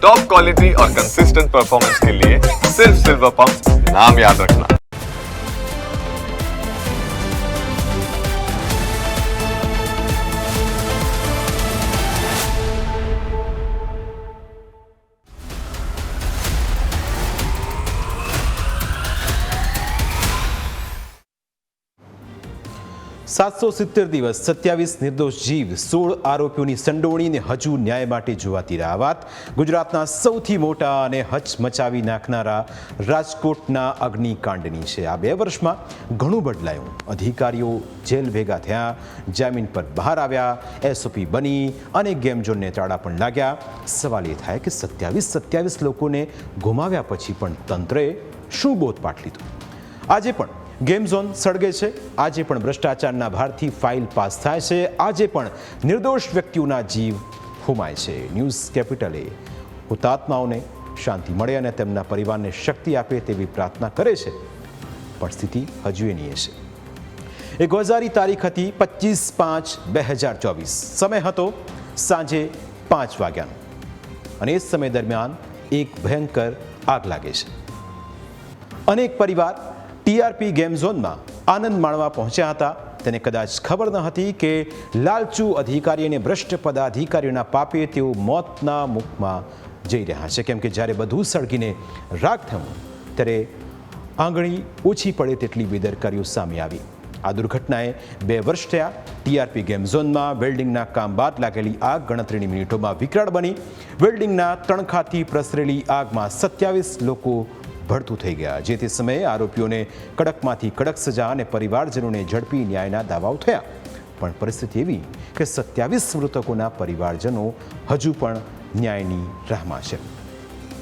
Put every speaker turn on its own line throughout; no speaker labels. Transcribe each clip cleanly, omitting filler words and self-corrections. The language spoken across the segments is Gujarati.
टॉप क्वालिटी और कंसिस्टेंट परफॉर्मेंस के लिए सिर्फ सिल्वर पंप नाम याद रखना।
$770 દિવસ 27 નિર્દોષ જીવ 16 આરોપીઓની સંડોવણીને હજુ ન્યાય માટે જોવાતી રહી. આ વાત ગુજરાતના સૌથી મોટા અને હચમચાવી નાખનારા રાજકોટના અગ્નિકાંડની છે. આ 2 વર્ષમાં ઘણું બદલાયું. અધિકારીઓ જેલ ભેગા થયા, જામીન પર બહાર આવ્યા, એસઓપી બની અને ગેમ ઝોનને તાળા પણ લાગ્યા. સવાલ એ થાય કે 27 લોકોને ગુમાવ્યા પછી પણ તંત્રએ શું બોધપાઠ લીધું? આજે પણ ગેમ ઝોન સળગે છે, આજે પણ ભ્રષ્ટાચારના ભારથી ફાઇલ પાસ થાય છે, આજે પણ નિર્દોષ વ્યક્તિઓના જીવ હુમાય છે. ન્યૂઝ કેપિટલે હુતાત્માઓને શાંતિ મળે અને તેમના પરિવારને શક્તિ આપે તેવી પ્રાર્થના કરે છે, પણ સ્થિતિ હજુ એની છે. એ ગોઝારી તારીખ હતી 25/5/2024. સમય હતો સાંજે 5 વાગ્યાનો અને એ સમય દરમિયાન એક ભયંકર આગ લાગે છે. અનેક પરિવાર ટીઆરપી ગેમ ઝોનમાં આનંદ માણવા પહોંચ્યા હતા. તેને કદાચ ખબર ન હતી કે લાલચુ અધિકારી અને ભ્રષ્ટ પદાધિકારીઓના પાપે તેઓ મોતના મુખમાં જઈ રહ્યા છે. કેમ કે જ્યારે બધું સળગીને રાખ થયું ત્યારે આંગળી ઓછી પડે તેટલી બેદરકારીઓ સામે આવી. આ દુર્ઘટનાએ 2 વર્ષ થયા. ટીઆરપી ગેમ ઝોનમાં વેલ્ડિંગના કામ બાદ લાગેલી આગ ગણતરીની મિનિટોમાં વિકરાળ બની. વેલ્ડિંગના તણખાથી પ્રસરેલી આગમાં 27 લોકો ભડતું થઈ ગયા. જે તે સમયે આરોપીઓને કડકમાંથી કડક સજા અને પરિવારજનોને ઝડપી ન્યાયના દાવાઓ થયા. પણ પરિસ્થિતિ એવી કે 27 મૃતકોના પરિવારજનો હજુ પણ ન્યાયની રાહમાં છે.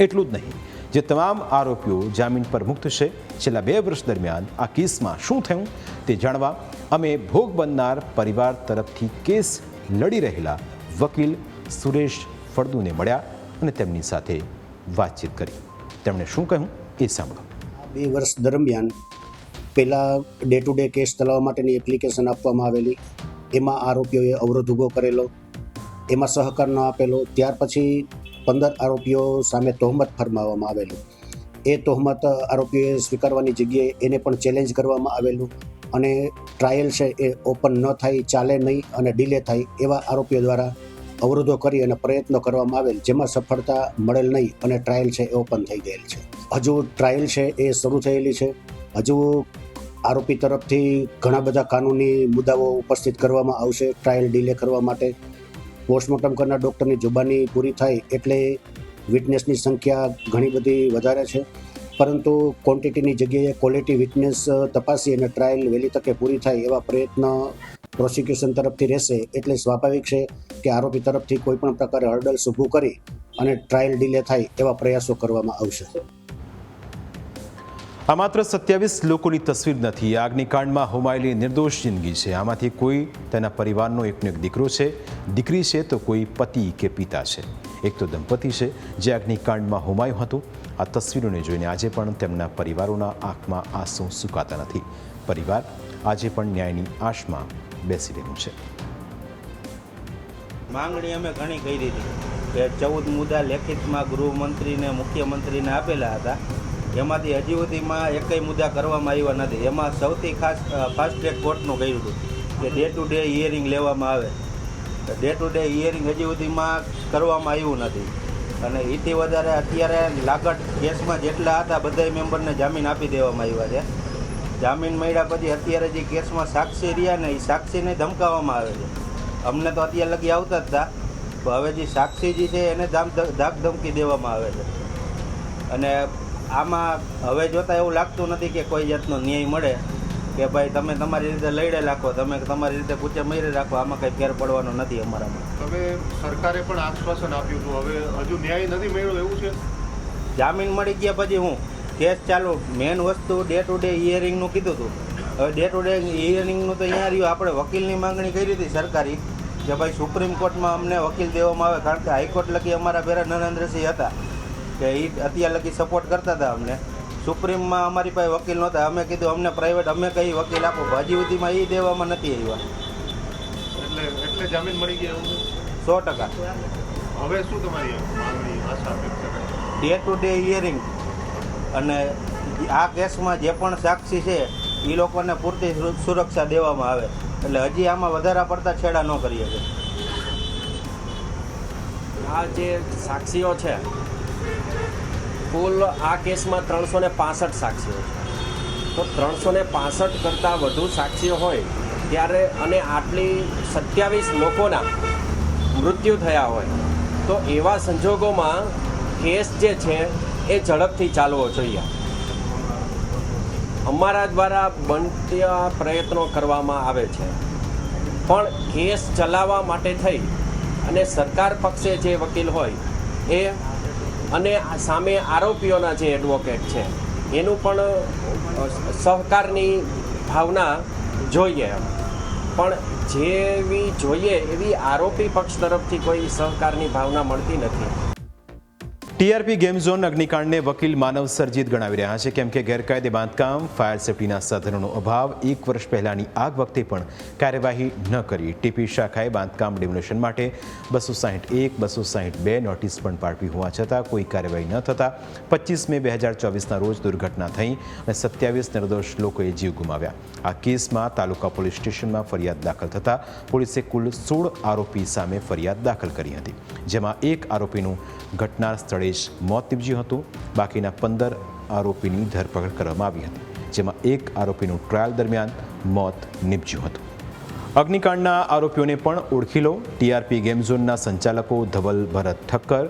એટલું જ નહીં, જે તમામ આરોપીઓ જામીન પર મુક્ત છે. છેલ્લા 2 વર્ષ દરમિયાન આ કેસમાં શું થયું તે જાણવા અમે ભોગ બનનાર પરિવાર તરફથી કેસ લડી રહેલા વકીલ સુરેશ ફળદુને મળ્યા અને તેમની સાથે વાતચીત કરી. તેમણે શું કહ્યું એ સાંભળો.
2 વર્ષ દરમિયાન પહેલાં ડે ટુ ડે કેસ ચલાવવા માટેની એપ્લિકેશન આપવામાં આવેલી, એમાં આરોપીઓએ અવરોધ ઊભો કરેલો, એમાં સહકાર ન આપેલો. ત્યાર પછી 15 આરોપીઓ સામે તહોમત ફરમાવવામાં આવેલું. એ તહોમત આરોપીઓએ સ્વીકારવાની જગ્યાએ એને પણ ચેલેન્જ કરવામાં આવેલું અને ટ્રાયલ છે એ ઓપન ન થાય, ચાલે નહીં અને ડિલે થાય એવા આરોપીઓ દ્વારા અવરોધો કરી અને પ્રયત્નો કરવામાં આવેલ, જેમાં સફળતા મળેલ નહીં અને ટ્રાયલ છે એ ઓપન થઈ ગયેલ છે. હજુ ટ્રાયલ છે એ શરૂ થયેલી છે. હજુ આરોપી તરફથી ઘણા બધા કાનૂની મુદ્દાઓ ઉપસ્થિત કરવામાં આવશે ટ્રાયલ ડીલે કરવા માટે. પોસ્ટમોર્ટમ કરનાર ડૉક્ટરની જુબાની પૂરી થાય એટલે વિટનેસની સંખ્યા ઘણી બધી વધારે છે, પરંતુ ક્વોન્ટિટીની જગ્યાએ ક્વોલિટી વિટનેસ તપાસી અને ટ્રાયલ વહેલી તકે પૂરી થાય એવા પ્રયત્ન પ્રોસિક્યુશન તરફથી રહેશે. એટલે સ્વાભાવિક છે કે આરોપી તરફથી કોઈ પણ પ્રકારે હર્ડલ્સ ઊભું કરી અને ટ્રાયલ ડીલે થાય એવા પ્રયાસો કરવામાં આવશે.
આ માત્ર 27 લોકોની તસવીર નથી. આગની કાંડમાં હોમાયેલી નિર્દોષ જિંદગી છે. આમાંથી કોઈ તેના પરિવારનો એકનો એક દીકરો છે, દીકરી છે, તો કોઈ પતિ કે પિતા છે. એક તો દંપતી છે જે આગની કાંડમાં હોમાયું હતું. આ તસવીરોને જોઈને આજે પણ તેમના પરિવારોના આંખમાં આંસુ સુકાતા નથી. પરિવાર આજે પણ ન્યાયની આશમાં બેસી રહ્યું છે.
માંગણી અમે ઘણી કરી હતી કે 14 મુદ્દા લેખિતમાં ગૃહમંત્રીને મુખ્યમંત્રીને આપેલા હતા. એમાંથી હજી સુધીમાં એકય મુદ્દા કરવામાં આવ્યા નથી. એમાં સૌથી ખાસ ફાસ્ટ ટ્રેક કોર્ટનું કહ્યું હતું કે ડે ટુ ડે હિયરિંગ લેવામાં આવે. ડે ટુ ડે હિયરિંગ હજી સુધીમાં કરવામાં આવ્યું નથી. અને એથી વધારે અત્યારે લાગત કેસમાં જેટલા હતા બધા મેમ્બરને જામીન આપી દેવામાં આવ્યા છે. જામીન મળ્યા પછી અત્યારે જે કેસમાં સાક્ષી રહ્યા ને એ સાક્ષીને ધમકાવવામાં આવે છે. અમને તો અત્યાર લગી આવતા જ હતા, પણ હવે જે સાક્ષી જે છે એને ધાક ધમકી દેવામાં આવે છે. અને આમાં હવે જોતાં એવું લાગતું નથી કે કોઈ જાતનો ન્યાય મળે કે ભાઈ તમે તમારી રીતે લડે રાખો, તમે તમારી રીતે પૂછે મરી રાખો, આમાં કંઈ ફેર પડવાનો નથી અમારામાં.
હવે સરકારે પણ આશ્વાસન આપ્યું હતું, હવે હજુ ન્યાય નથી મળ્યો એવું છે.
જામીન મળી ગયા પછી હું કેસ ચાલુ, મેન વસ્તુ ડે ટુ ડે હિયરિંગનું કીધું હતું. હવે ડે ટુ ડે હિયરિંગનું તો અહીંયા રહ્યું. આપણે વકીલની માંગણી કરી હતી સરકારી કે ભાઈ સુપ્રીમ કોર્ટમાં અમને વકીલ દેવામાં આવે, કારણ કે હાઈકોર્ટ લગી અમારા ભેરા નરેન્દ્રસિંહ હતા કે એ અત્યાર લગી સપોર્ટ કરતા હતા અમને. સુપ્રીમમાં અમારી પાસે વકીલ નહોતા. અમે કીધું અમને પ્રાઇવેટ અમે કઈ વકીલ આપો, હજી સુધીમાં એ દેવામાં નથી આવ્યા.
એટલે જામીન મળી ગયા
100%.
હવે શું તમારી માંગણી આશા?
ડે ટુ ડે હિયરિંગ અને આ કેસમાં જે પણ સાક્ષી છે એ લોકોને પૂરતી સુરક્ષા દેવામાં આવે, એટલે હજી આમાં વધારે પડતા છેડા ન કરી શકે.
આ જે સાક્ષીઓ છે, કુલ આ કેસમાં 365 સાક્ષીઓ છે. તો 365 કરતાં વધુ સાક્ષીઓ હોય ત્યારે અને આટલી 27 લોકોના મૃત્યુ થયા હોય તો એવા સંજોગોમાં કેસ જે છે એ ઝડપથી ચાલવો જોઈએ. અમારા દ્વારા બનતા પ્રયત્નો કરવામાં આવે છે, પણ કેસ ચલાવવા માટે થઈ અને સરકાર પક્ષે જે વકીલ હોય એ અને સામે આરોપીઓના જે એડવોકેટ છે એનું પણ સહકારની ભાવના જોઈએ, પણ જેવી જોઈએ એવી આરોપી પક્ષ તરફથી કોઈ સહકારની ભાવના મળતી નથી.
ટીઆરપી ગેમ ઝોન અગ્નિકાંડને વકીલ માનવ સર્જિત ગણાવી રહ્યા છે, કેમ કે ગેરકાયદે બાંધકામ, ફાયર સેફટીના સાધનોનો અભાવ, 1 વર્ષ પહેલાની આગ વખતે પણ કાર્યવાહી ન કરી. ટીપી શાખાએ બાંધકામ ડિમોલિશન માટે 261, 262 નોટિસ પણ પાઠવી હોવા છતાં કોઈ કાર્યવાહી ન થતાં 25 મે 2024ના રોજ દુર્ઘટના થઈ અને 27 નિર્દોષ લોકોએ જીવ ગુમાવ્યા. આ કેસમાં તાલુકા પોલીસ સ્ટેશનમાં ફરિયાદ દાખલ થતાં પોલીસે કુલ 16 આરોપી સામે ફરિયાદ દાખલ કરી હતી, જેમાં 1 આરોપીનું ઘટના સ્થળે મોત નીપજ્યું હતું. બાકીના 15 આરોપીની ધરપકડ કરવામાં આવી હતી, જેમાં 1 આરોપીનું ટ્રાયલ દરમિયાન મોત નીપજ્યું હતું. અગ્નિકાંડના આરોપીઓને પણ ઓળખી લો. ટીઆરપી ગેમ ઝોનના સંચાલકો ધવલ ભરત ઠક્કર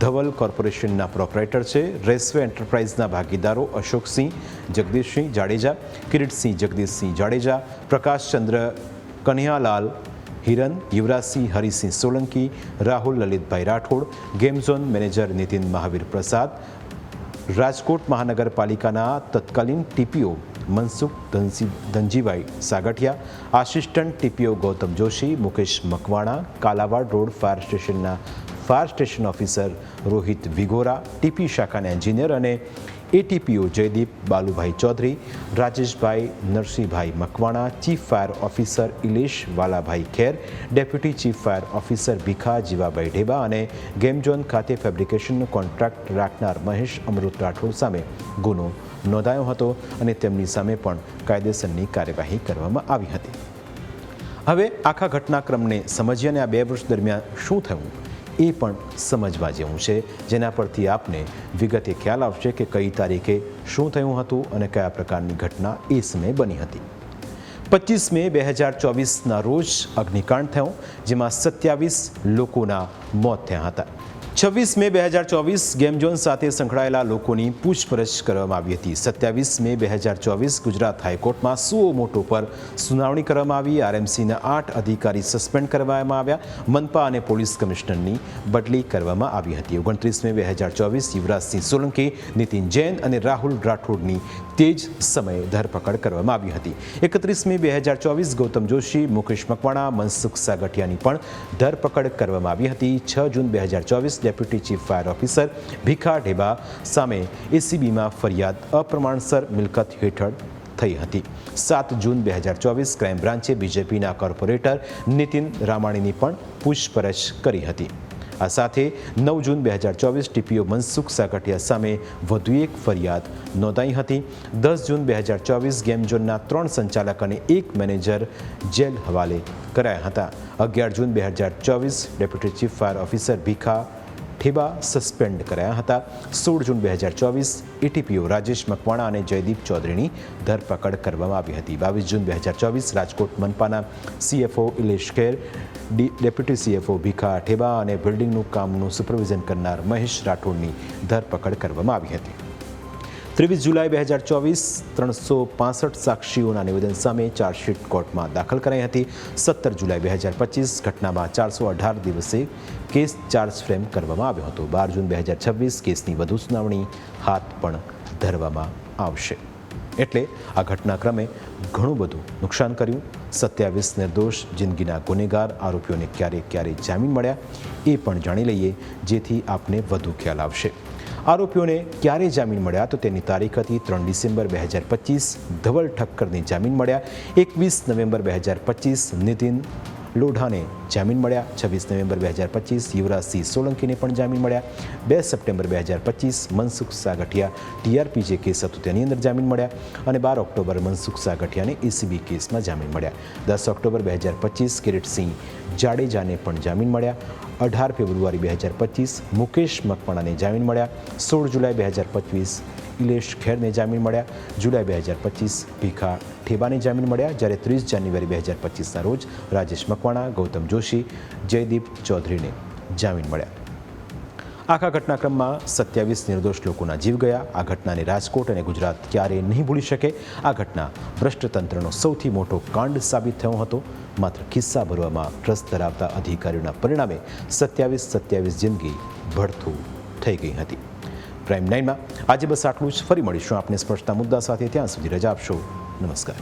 ધવલ કોર્પોરેશનના પ્રોપરાઇટર છે. રેસવે એન્ટરપ્રાઇઝના ભાગીદારો Ashoksinh Jagdishsinh Jadeja, Kiritsinh Jagdishsinh Jadeja, Prakashchandra Kanhaiyalal Hiran, Yuvrajsinh Harisinh Solanki, Rahul Lalitbhai Rathod, game zone manager Nitin Mahavir Prasad, Rajkot મહાનગરપાલિકાના તત્કાલીન TPO Mansukh Dhanjibhai Sagathiya, assistant TPO Gautam Joshi, Mukesh Makwana, Kalawad road fire સ્ટેશનના fire station officer Rohit Vigora, TP શાખાના એન્જિનિયર અને ATPO Jaydeep Balubhai Chaudhary, Rajeshbhai Narsinhbhai Makwana, chief fire officer Ilesh Valabhai Kher, deputy chief fire officer Bhikha Jivabhai ઢેબા અને ગેમ ઝોન ખાતે ફેબ્રિકેશનનો કોન્ટ્રાક્ટ રાખનાર મહેશ અમૃત રાઠોડ સામે ગુનો નોંધાયો હતો અને તેમની સામે પણ કાયદેસરની કાર્યવાહી કરવામાં આવી હતી. હવે આખા ઘટનાક્રમને સમજીએ અને આ 2 વર્ષ દરમિયાન શું થયું એ પણ સમજવા જેવું છે, જેના પરથી આપને વિગતે ખ્યાલ આવશે કે કઈ તારીખે શું થયું હતું અને કયા પ્રકારની ઘટના એ સમયે બની હતી. 25 મે 2024ના રોજ અગ્નિકાંડ થયો, જેમાં 27 લોકોના મોત થયા હતા. 26 મે 2024 ગેમ ઝોન સાથે સંકળાયેલા લોકોની પૂછપરછ કરવામાં આવી હતી. 27 મે 2024 ગુજરાત હાઈકોર્ટમાં સુઓ મોટો પર સુનાવણી કરવામાં આવી. આરએમસીના 8 અધિકારી સસ્પેન્ડ કરવામાં આવ્યા. મનપા અને પોલીસ કમિશનરની બદલી કરવામાં આવી હતી. 29 મે 2024 યુવરાજસિંહ સોલંકી, નીતિન જૈન અને રાહુલ રાઠોડની તે જ સમયે ધરપકડ કરવામાં આવી હતી. 31 મે 2024 ગૌતમ જોશી, મુકેશ મકવાણા, મનસુખ સાગઠિયાની પણ ધરપકડ કરવામાં આવી હતી. 6 June 2024 deputy chief fire officer Bhikha Dheba સામે એસીબીમાં ફરિયાદ અપ્રમાણસર મિલકત હેઠળ થઈ હતી. 7 જૂન 2024 ક્રાઇમ બ્રાન્ચે બીજેપીના કોર્પોરેટર નીતિન રામાણીની પણ પૂછપરછ કરી હતી. આ સાથે 9 જૂન 2024 ટીપીઓ મનસુખ સાગઠિયા સામે વધુ એક ફરિયાદ નોંધાઈ હતી. 10 જૂન 2024 ગેમ ઝોનના 3 સંચાલક અને 1 મેનેજર જેલ હવાલે કરાયા હતા. 11 જૂન 2024 deputy chief fire officer Bhikha Theba suspend કરાયા હતા. 16 જૂન 2024 એટીપીઓ રાજેશ મકવાણા અને જયદીપ ચૌધરીની ધરપકડ કરવામાં આવી હતી. 22 જૂન 2024 રાજકોટ મનપાના સીએફઓ ઇલેશ ખેર, ડેપ્યુટી સીએફઓ ભીખા ઠેબા અને બિલ્ડિંગનું કામનું સુપરવિઝન કરનાર મહેશ રાઠોડની ધરપકડ કરવામાં આવી હતી. 23 જુલાઈ 2024 365 સાક્ષીઓના નિવેદન સામે ચાર્જશીટ કોર્ટમાં દાખલ કરાઈ હતી. 17 જુલાઈ 2025 ઘટનામાં 418 દિવસે કેસ ચાર્જ ફ્રેમ કરવામાં આવ્યો હતો. 12 જૂન 2026 કેસની વધુ સુનાવણી હાથ પણ ધરવામાં આવશે. એટલે આ ઘટનાક્રમે ઘણું બધું નુકસાન કર્યું. 27 નિર્દોષ જિંદગીના ગુનેગાર આરોપીઓને ક્યારે જામીન મળ્યા એ પણ જાણી લઈએ, જેથી આપને વધુ ખ્યાલ આવશે. આરોપીઓને ક્યારે જામીન મળ્યા તો તેની તારીખ હતી 3 ડિસેમ્બર 2025 ધવલ ઠક્કરને જામીન મળ્યા. 21 નવેમ્બર 2025 નીતિન લોઢાને જામીન મળ્યા. 26 નવેમ્બર 2025 યુવરાજસિંહ સોલંકીને પણ જામીન મળ્યા. 2 સપ્ટેમ્બર 2025 મનસુખ સાગઠિયા ટીઆરપી જે કેસ હતો તેની અંદર જામીન મળ્યા અને 12 ઓક્ટોબર મનસુખ સાગઠિયાને એસીબી કેસમાં જામીન મળ્યા. 10 ઓક્ટોબર 2025 કિરીટસિંહ જાડેજાને પણ જામીન મળ્યા. 18 ફેબ્રુઆરી 2025 મુકેશ મકવાણાને જામીન મળ્યા. 16 જુલાઈ 2025 ઇલેશ ખેરને જામીન મળ્યા. જુલાઈ 2025 ભીખા ઠેબાને જામીન મળ્યા. જ્યારે 30 જાન્યુઆરી 2025ના રોજ રાજેશ મકવાણા, ગૌતમ જોશી, જયદીપ ચૌધરીને જામીન મળ્યા. આખા ઘટનાક્રમમાં 27 નિર્દોષ લોકોના જીવ ગયા. આ ઘટનાને રાજકોટ અને ગુજરાત ક્યારેય નહીં ભૂલી શકે. આ ઘટના ભ્રષ્ટતંત્રનો સૌથી મોટો કાંડ સાબિત થયો હતો. માત્ર ખિસ્સા ભરવામાં રસ ધરાવતા અધિકારીઓના પરિણામે 27 જિંદગી ભડથું થઈ ગઈ હતી. પ્રાઇમ 9માં આજે બસ આટલું જ. ફરી મળીશું આપને સ્પર્શતા મુદ્દા સાથે. ત્યાં સુધી રજા આપશો. નમસ્કાર.